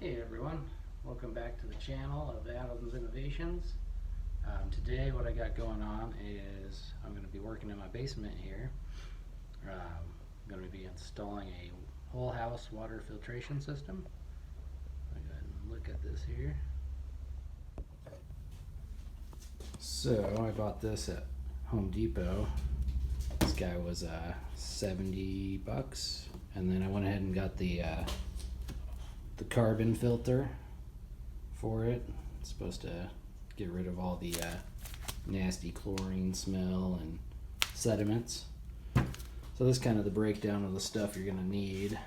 Hey everyone, welcome back to the channel of Adams Innovations. Today what I got going on is I'm going to be working in my basement here. I'm going to be installing a whole house water filtration system. I'll go ahead and look at this here. So I bought this at Home Depot. This guy was $70, and then I went ahead and got the carbon filter for it. It's supposed to get rid of all the nasty chlorine smell and sediments. So this is kind of the breakdown of the stuff you're going to need: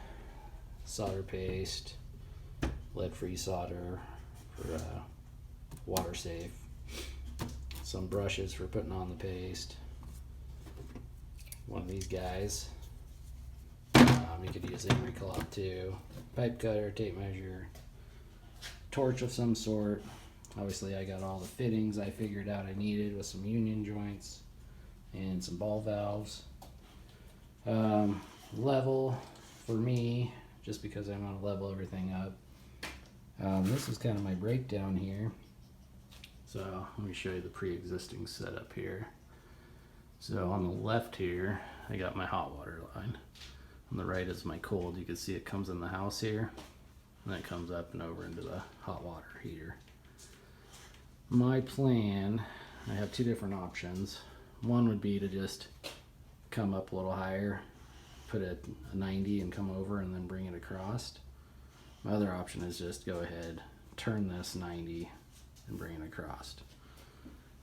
solder paste, lead-free solder for water safe, some brushes for putting on the paste, one of these guys. You could use a cloth too, pipe cutter, tape measure, torch of some sort. Obviously I got all the fittings I figured out I needed with some union joints and some ball valves. Level for me, just because I want to level everything up. This is kind of my breakdown here. So let me show you the pre-existing setup here. So on the left here, I got my hot water line. On the right is my cold. You can see it comes in the house here, and then it comes up and over into the hot water heater. My plan, I have two different options. One would be to just come up a little higher, put it a 90 and come over and then bring it across. My other option is just go ahead, turn this 90 and bring it across.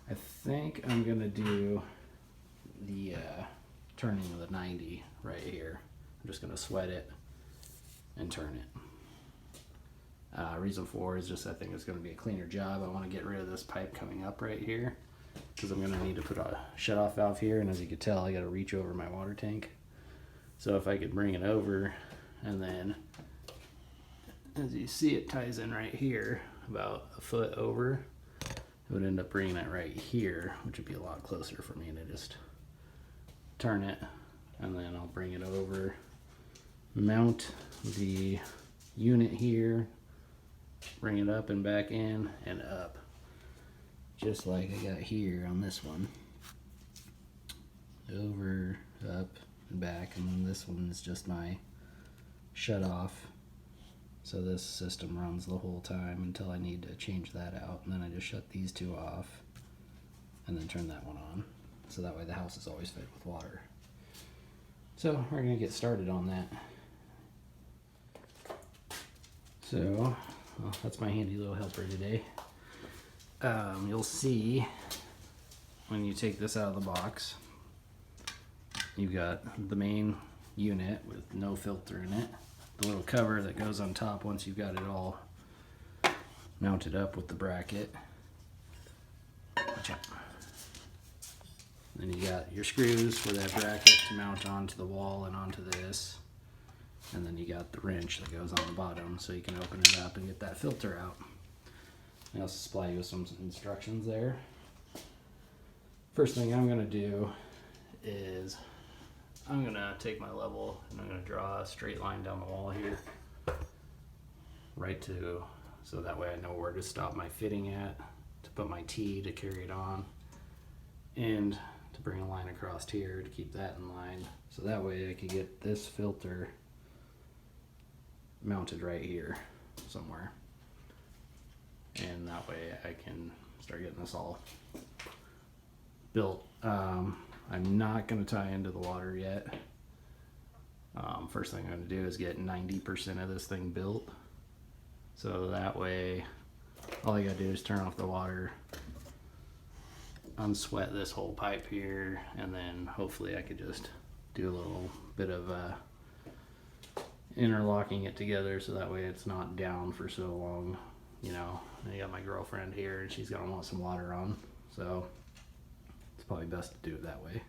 I think I'm gonna do the turning of the 90 right here. I'm just going to sweat it and turn it. Reason for is just I think it's going to be a cleaner job. I want to get rid of this pipe coming up right here because I'm going to need to put a shut-off valve here, and as you can tell I got to reach over my water tank. So if I could bring it over, and then as you see it ties in right here about a foot over, it would end up bringing it right here, which would be a lot closer for me to just turn it, and then I'll bring it over, mount the unit here, bring it up and back in and up, just like I got here on this one. Over, up, and back, and then this one is just my shut off. So this system runs the whole time until I need to change that out, and then I just shut these two off and then turn that one on. So that way the house is always fed with water. So we're going to get started on that. So well, that's my handy little helper today. You'll see when you take this out of the box, you've got the main unit with no filter in it, the little cover that goes on top once you've got it all mounted up with the bracket. Watch out. Then you got your screws for that bracket to mount onto the wall and onto this. And then you got the wrench that goes on the bottom so you can open it up and get that filter out. I also supply you with some instructions there. First thing I'm going to do is I'm going to take my level and I'm going to draw a straight line down the wall here. Right to, so that way I know where to stop my fitting at, to put my T to carry it on, and to bring a line across here to keep that in line, so that way I can get this filter mounted right here somewhere, and that way I can start getting this all built. I'm not going to tie into the water yet. First thing I'm going to do is get 90% of this thing built, so that way all I got to do is turn off the water, unsweat this whole pipe here, and then hopefully I could just do a little bit of interlocking it together so that way it's not down for so long. You know, I got my girlfriend here and she's gonna want some water on, so it's probably best to do it that way.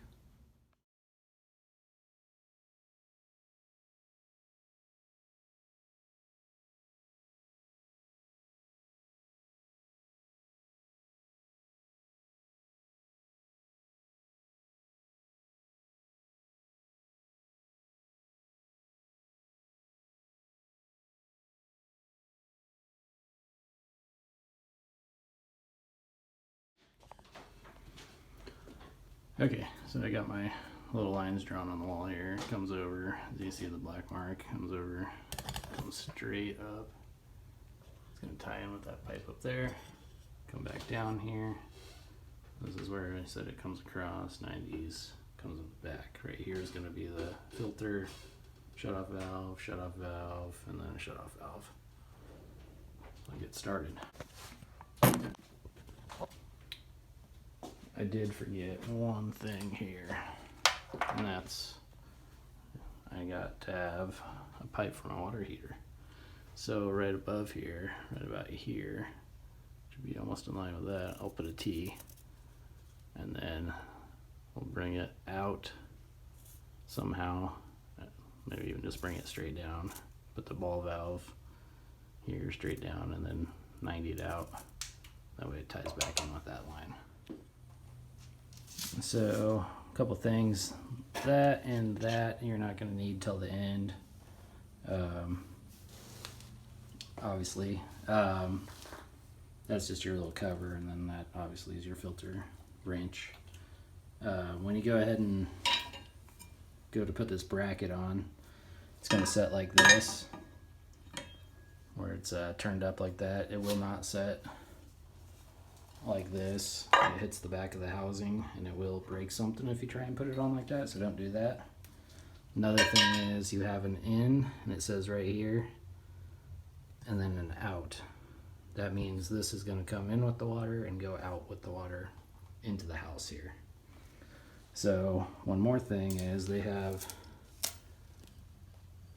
Okay, so I got my little lines drawn on the wall here. It comes over, as you see the black mark, comes over, comes straight up. It's gonna tie in with that pipe up there. Come back down here. This is where I said it comes across, 90s, comes back. Right here is gonna be the filter, shut off valve, and then a shut off valve. I'll get started. I did forget one thing here, and that's I got to have a pipe for my water heater. So right above here, right about here, should be almost in line with that, I'll put a T, and then we'll bring it out somehow, maybe even just bring it straight down, put the ball valve here straight down, and then 90 it out. That way it ties back in with that line. So a couple things, that and that you're not going to need till the end, obviously. That's just your little cover, and then that obviously is your filter wrench. When you go ahead and go to put this bracket on, it's going to set like this, where it's turned up like that. It will not set like this. It hits the back of the housing and it will break something if you try and put it on like that, so don't do that. Another thing is you have an in, and it says right here, and then an out. That means this is going to come in with the water and go out with the water into the house here. So one more thing is they have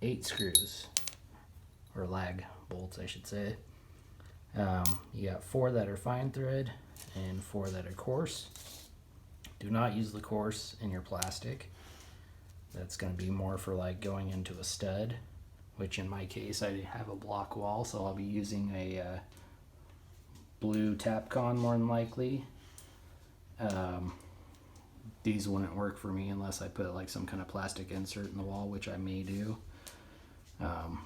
8 screws, or lag bolts I should say. You got 4 that are fine thread and 4 that are coarse. Do not use the coarse in your plastic. That's going to be more for like going into a stud, which in my case I have a block wall, so I'll be using a blue Tapcon more than likely. These wouldn't work for me unless I put like some kind of plastic insert in the wall, which I may do.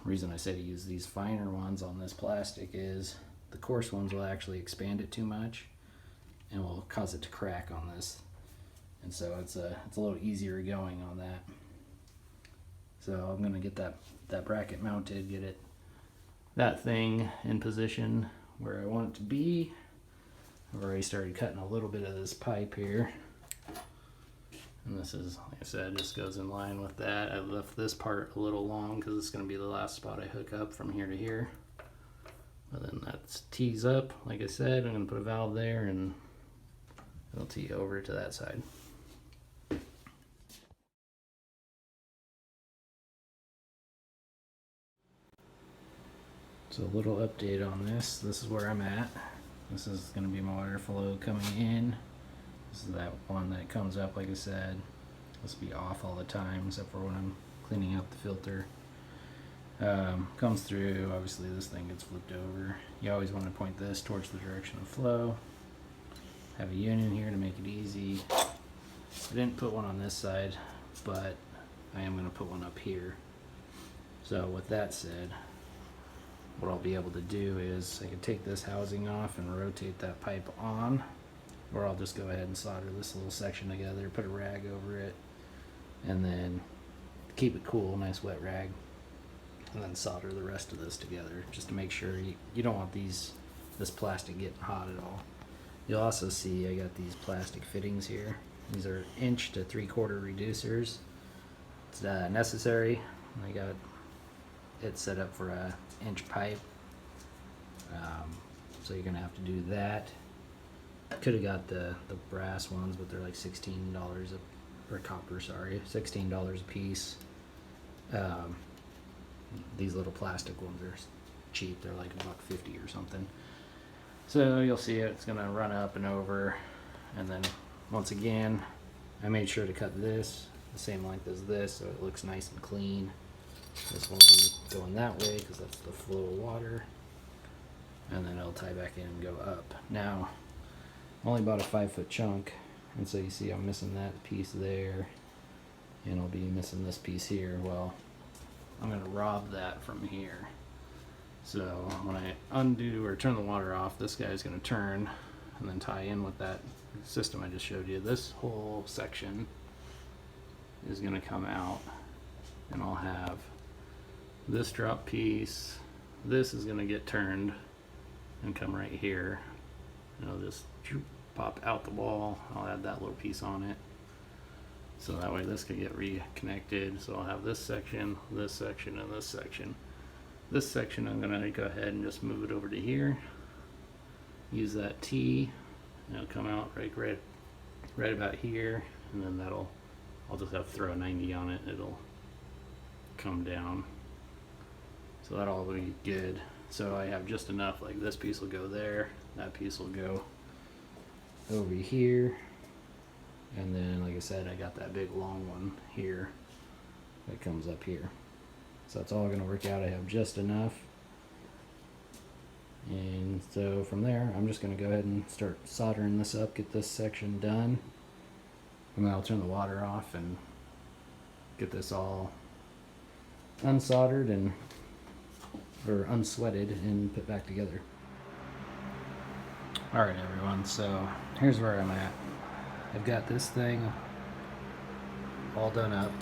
Reason I say to use these finer ones on this plastic is the coarse ones will actually expand it too much and will cause it to crack on this, and so it's a little easier going on that. So I'm gonna get that bracket mounted, get that thing in position where I want it to be. I've already started cutting a little bit of this pipe here, and this is, like I said, just goes in line with that. I left this part a little long because it's going to be the last spot I hook up from here to here. But then that tees up, like I said, I'm going to put a valve there and it'll tee over to that side. So a little update on this. This is where I'm at. This is going to be my water flow coming in. This is that one that comes up, like I said. This will be off all the time except for when I'm cleaning out the filter. Comes through, obviously this thing gets flipped over. You always want to point this towards the direction of flow. Have a union here to make it easy. I didn't put one on this side, but I am going to put one up here. So with that said, what I'll be able to do is I can take this housing off and rotate that pipe on, or I'll just go ahead and solder this little section together, put a rag over it, and then keep it cool, nice wet rag, and then solder the rest of this together just to make sure you don't want this plastic getting hot at all. You'll also see I got these plastic fittings here. These are 1 to 3/4 reducers. It's necessary. I got it set up for a 1 pipe, so you're gonna have to do that. Could have got the brass ones, but they're like $16 or copper, sorry, $16 a piece. These little plastic ones are cheap. They're like $1.50 or something. So you'll see it's gonna run up and over, and then once again, I made sure to cut this the same length as this so it looks nice and clean. This one will be going that way because that's the flow of water, and then it'll tie back in and go up. Now, I only bought a 5-foot chunk, and so you see I'm missing that piece there, and I'll be missing this piece here. Well, I'm going to rob that from here. So when I undo or turn the water off, this guy's going to turn, and then tie in with that system I just showed you. This whole section is going to come out, and I'll have this drop piece. This is going to get turned and come right here. It'll just pop out the wall. I'll add that little piece on it, so that way this could get reconnected. So I'll have this section, and this section. This section I'm going to go ahead and just move it over to here. Use that T, and it'll come out right about here, and then I'll just have to throw a 90 on it. It'll come down. So that'll all be good. So I have just enough, like this piece will go there, that piece will go over here, and then like I said, I got that big long one here that comes up here. So that's all gonna work out. I have just enough. And so from there, I'm just gonna go ahead and start soldering this up, get this section done. And then I'll turn the water off and get this all unsoldered or unsweated and put back together. Alright everyone, so here's where I'm at. I've got this thing all done up.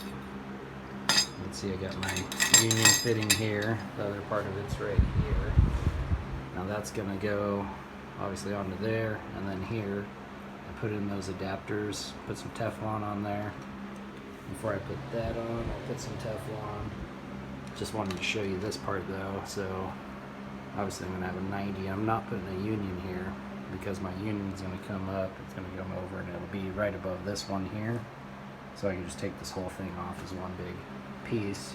Let's see, I got my union fitting here. The other part of it's right here. Now that's gonna go obviously onto there, and then here I put in those adapters, put some Teflon on there. Before I put that on, I'll put some Teflon. Just wanted to show you this part though. So obviously I'm gonna have a 90. I'm not putting a union here because my union's gonna come up, it's gonna come over, and it'll be right above this one here. So I can just take this whole thing off as one big piece.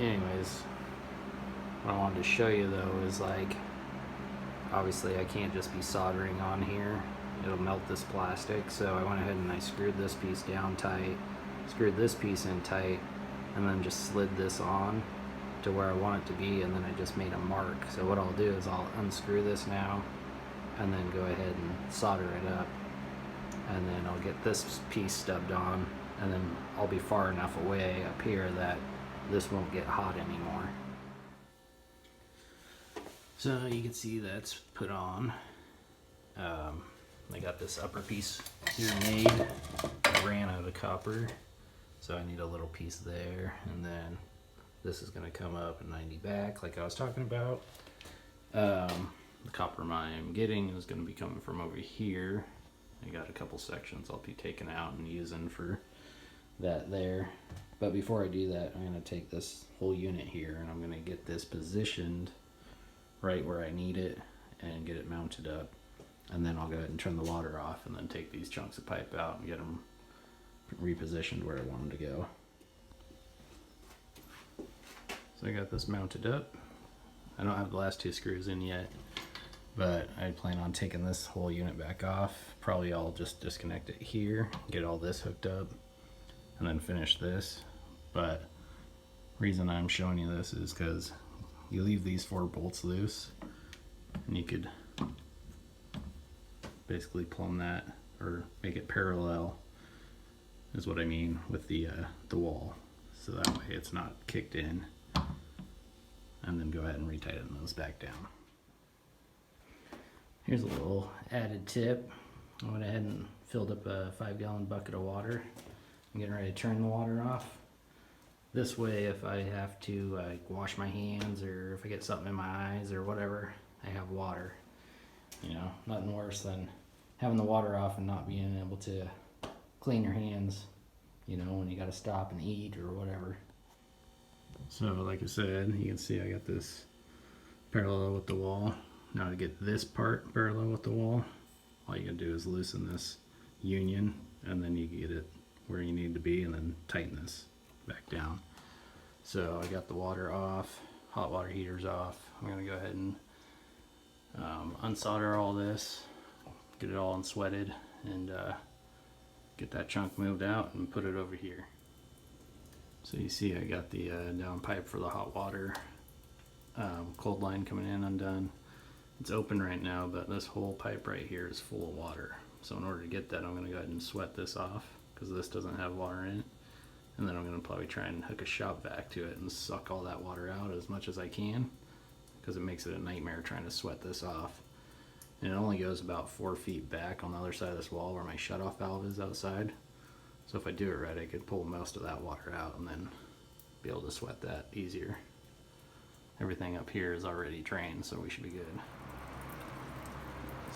Anyways, what I wanted to show you though is, like, obviously I can't just be soldering on here. It'll melt this plastic, so I went ahead and I screwed this piece down tight, screwed this piece in tight, and then just slid this on to where I want it to be, and then I just made a mark. So what I'll do is I'll unscrew this now and then go ahead and solder it up, and then I'll get this piece stubbed on, and then I'll be far enough away up here that this won't get hot anymore. So you can see that's put on. I got this upper piece here made. I ran out of copper, so I need a little piece there, and then this is going to come up and 90 back like I was talking about. The copper I'm getting is going to be coming from over here. I got a couple sections I'll be taking out and using for that there. But before I do that, I'm going to take this whole unit here and I'm going to get this positioned right where I need it and get it mounted up. And then I'll go ahead and turn the water off and then take these chunks of pipe out and get them repositioned where I want them to go. So I got this mounted up. I don't have the last two screws in yet, but I plan on taking this whole unit back off. Probably I'll just disconnect it here, get all this hooked up, and then finish this. But reason I'm showing you this is because you leave these 4 bolts loose and you could basically plumb that or make it parallel, is what I mean, with the wall, so that way it's not kicked in, and then go ahead and retighten those back down. Here's a little added tip. I went ahead and filled up a 5-gallon bucket of water. I'm getting ready to turn the water off. This way, if I have to wash my hands, or if I get something in my eyes or whatever, I have water. You know, nothing worse than having the water off and not being able to clean your hands, you know, when you got to stop and eat or whatever. So like I said, you can see I got this parallel with the wall. Now to get this part parallel with the wall, all you gotta do is loosen this union, and then you get it where you need to be, and then tighten this back down. So I got the water off, hot water heater's off. I'm gonna go ahead and unsolder all this, get it all unsweated, and get that chunk moved out and put it over here. So you see I got the down pipe for the hot water cold line coming in undone. It's open right now, but this whole pipe right here is full of water. So in order to get that, I'm going to go ahead and sweat this off because this doesn't have water in it. And then I'm going to probably try and hook a shop vac to it and suck all that water out as much as I can, because it makes it a nightmare trying to sweat this off. And it only goes about 4 feet back on the other side of this wall where my shutoff valve is outside. So if I do it right, I could pull most of that water out and then be able to sweat that easier. Everything up here is already drained, so we should be good.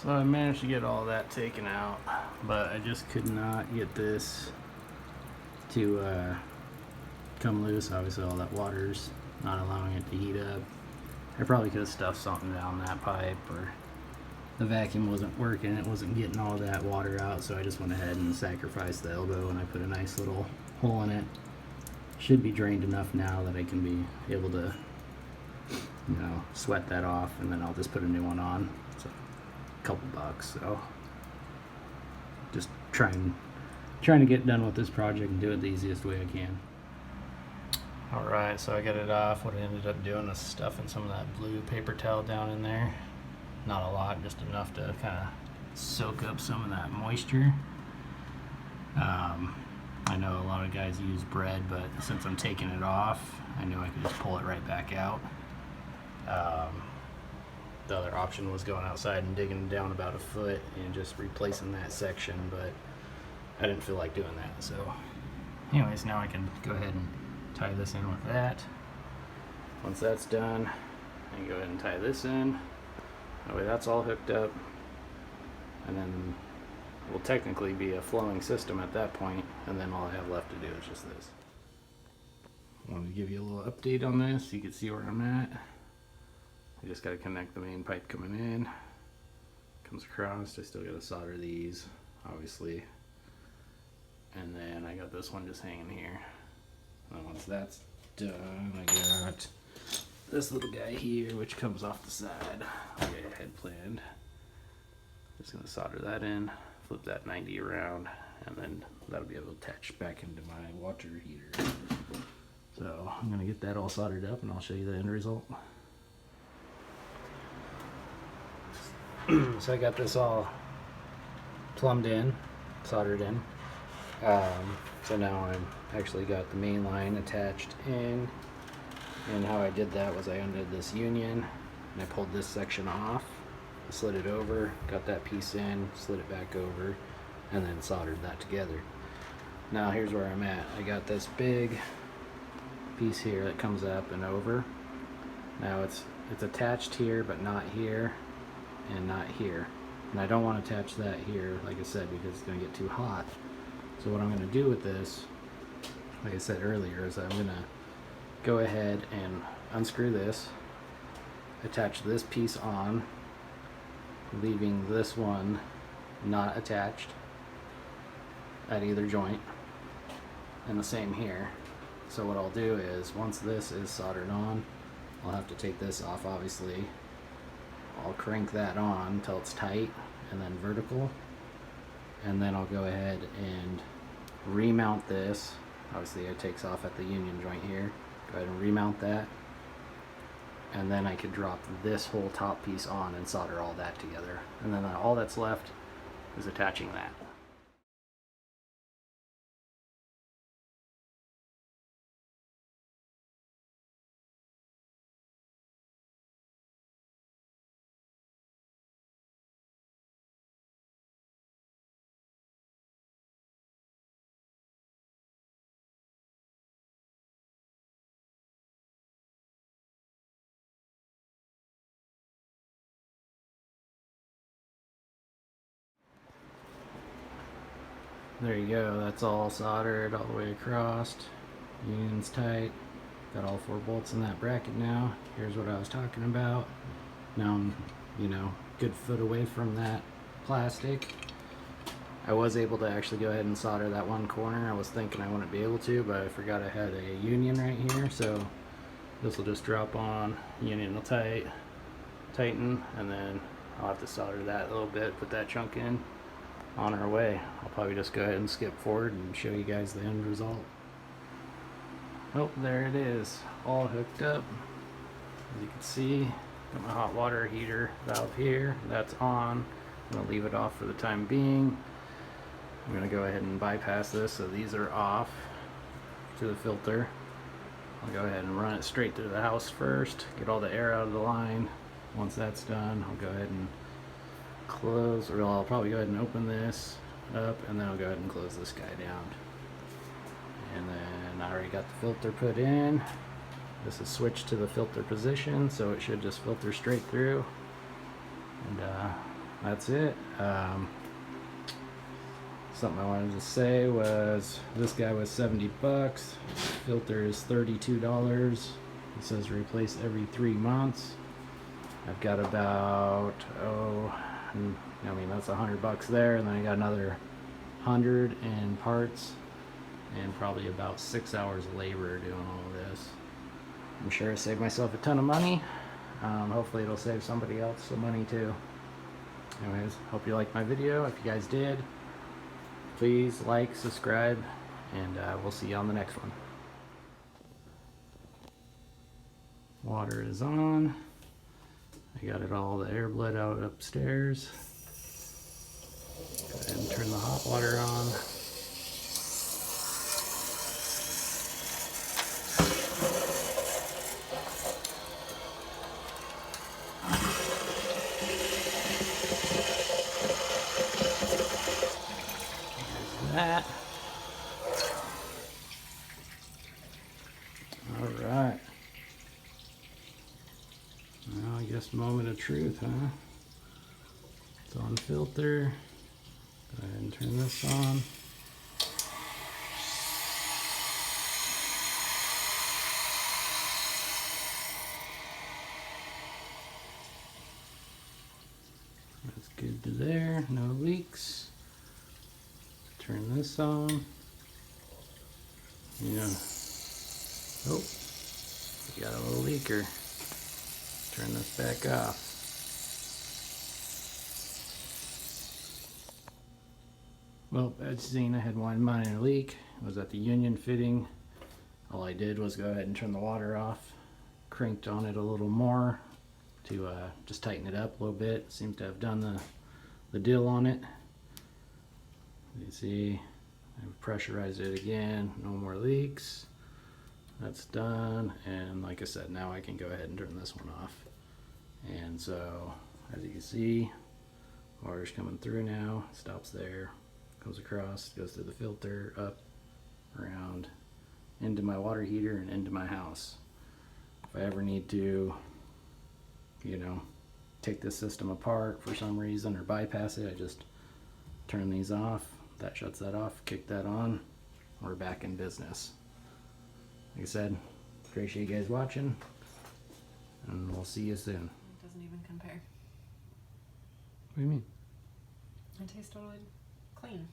So I managed to get all that taken out, but I just could not get this to come loose. Obviously all that water's not allowing it to heat up. I probably could have stuffed something down that pipe, or the vacuum wasn't working, it wasn't getting all that water out, so I just went ahead and sacrificed the elbow and I put a nice little hole in it. Should be drained enough now that I can be able to, you know, sweat that off, and then I'll just put a new one on. It's a couple bucks, so just trying to get done with this project and do it the easiest way I can. Alright, so I got it off. What I ended up doing is stuffing some of that blue paper towel down in there. Not a lot, just enough to kind of soak up some of that moisture. I know a lot of guys use bread, but since I'm taking it off, I knew I could just pull it right back out. The other option was going outside and digging down about a foot and just replacing that section, but I didn't feel like doing that. So anyways, now I can go ahead and tie this in with that. Once that's done, I can go ahead and tie this in. That way that's all hooked up, and then it will technically be a flowing system at that point, and then all I have left to do is just this. I wanted to give you a little update on this so you can see where I'm at. I just got to connect the main pipe coming in. Comes across, I still got to solder these, obviously. And then I got this one just hanging here. And then once that's done, I got this little guy here, which comes off the side like I had planned. Just gonna solder that in, flip that 90 around, and then that'll be able to attach back into my water heater. So I'm gonna get that all soldered up and I'll show you the end result. So I got this all plumbed in, soldered in. So now I'm actually got the main line attached in. And how I did that was I undid this union and I pulled this section off, slid it over, got that piece in, slid it back over, and then soldered that together. Now here's where I'm at. I got this big piece here that comes up and over. Now it's attached here, but not here and not here. And I don't want to attach that here, like I said, because it's going to get too hot. So what I'm going to do with this, like I said earlier, is I'm going to go ahead and unscrew this, attach this piece on, leaving this one not attached at either joint, and the same here. So what I'll do is, once this is soldered on, I'll have to take this off, obviously. I'll crank that on until it's tight and then vertical, and then I'll go ahead and remount this. Obviously it takes off at the union joint here. Go ahead and remount that, and then I could drop this whole top piece on and solder all that together, and then all that's left is attaching that. There you go, that's all soldered all the way across. Union's tight. Got all 4 bolts in that bracket now. Here's what I was talking about. Now I'm, you know, good foot away from that plastic. I was able to actually go ahead and solder that one corner. I was thinking I wouldn't be able to, but I forgot I had a union right here, so this will just drop on, union will tighten, and then I'll have to solder that a little bit, put that chunk in. On our way. I'll probably just go ahead and skip forward and show you guys the end result. Oh, there it is, all hooked up. As you can see, got my hot water heater valve here. That's on. I'm going to leave it off for the time being. I'm going to go ahead and bypass this, so these are off to the filter. I'll go ahead and run it straight through the house first, get all the air out of the line. Once that's done, I'll go ahead and close, or I'll probably go ahead and open this up, and then I'll go ahead and close this guy down. And then I already got the filter put in. This is switched to the filter position, so it should just filter straight through. And that's it. Something I wanted to say was this guy was 70 bucks. Filter is $32. It says replace every 3 months. I've got about, that's $100 there, and then I got another 100 in parts and probably about 6 hours of labor doing all of this. I'm sure I saved myself a ton of money. Hopefully it'll save somebody else some money too. Anyways, hope you liked my video. If you guys did, please like, subscribe, and we'll see you on the next one. Water is on. I got it all, the air bled out upstairs. Go ahead and turn the hot water on. That. All right. Now I guess moment of truth, huh? It's on filter. Go ahead and turn this on. That's good to there, no leaks. Turn this on. Yeah. Oh, we got a little leaker. Turn this back off. Well, as seen, I had one minor leak. It was at the union fitting. All I did was go ahead and turn the water off. Cranked on it a little more to just tighten it up a little bit. Seems to have done the deal on it. You see, I've pressurized it again, no more leaks. That's done, and like I said, now I can go ahead and turn this one off. And so, as you can see, water's coming through now, stops there, goes across, goes through the filter, up, around, into my water heater and into my house. If I ever need to, take this system apart for some reason or bypass it, I just turn these off. That shuts that off, kick that on, we're back in business. Like I said, appreciate you guys watching, and we'll see you soon. It doesn't even compare. What do you mean? It tastes totally clean.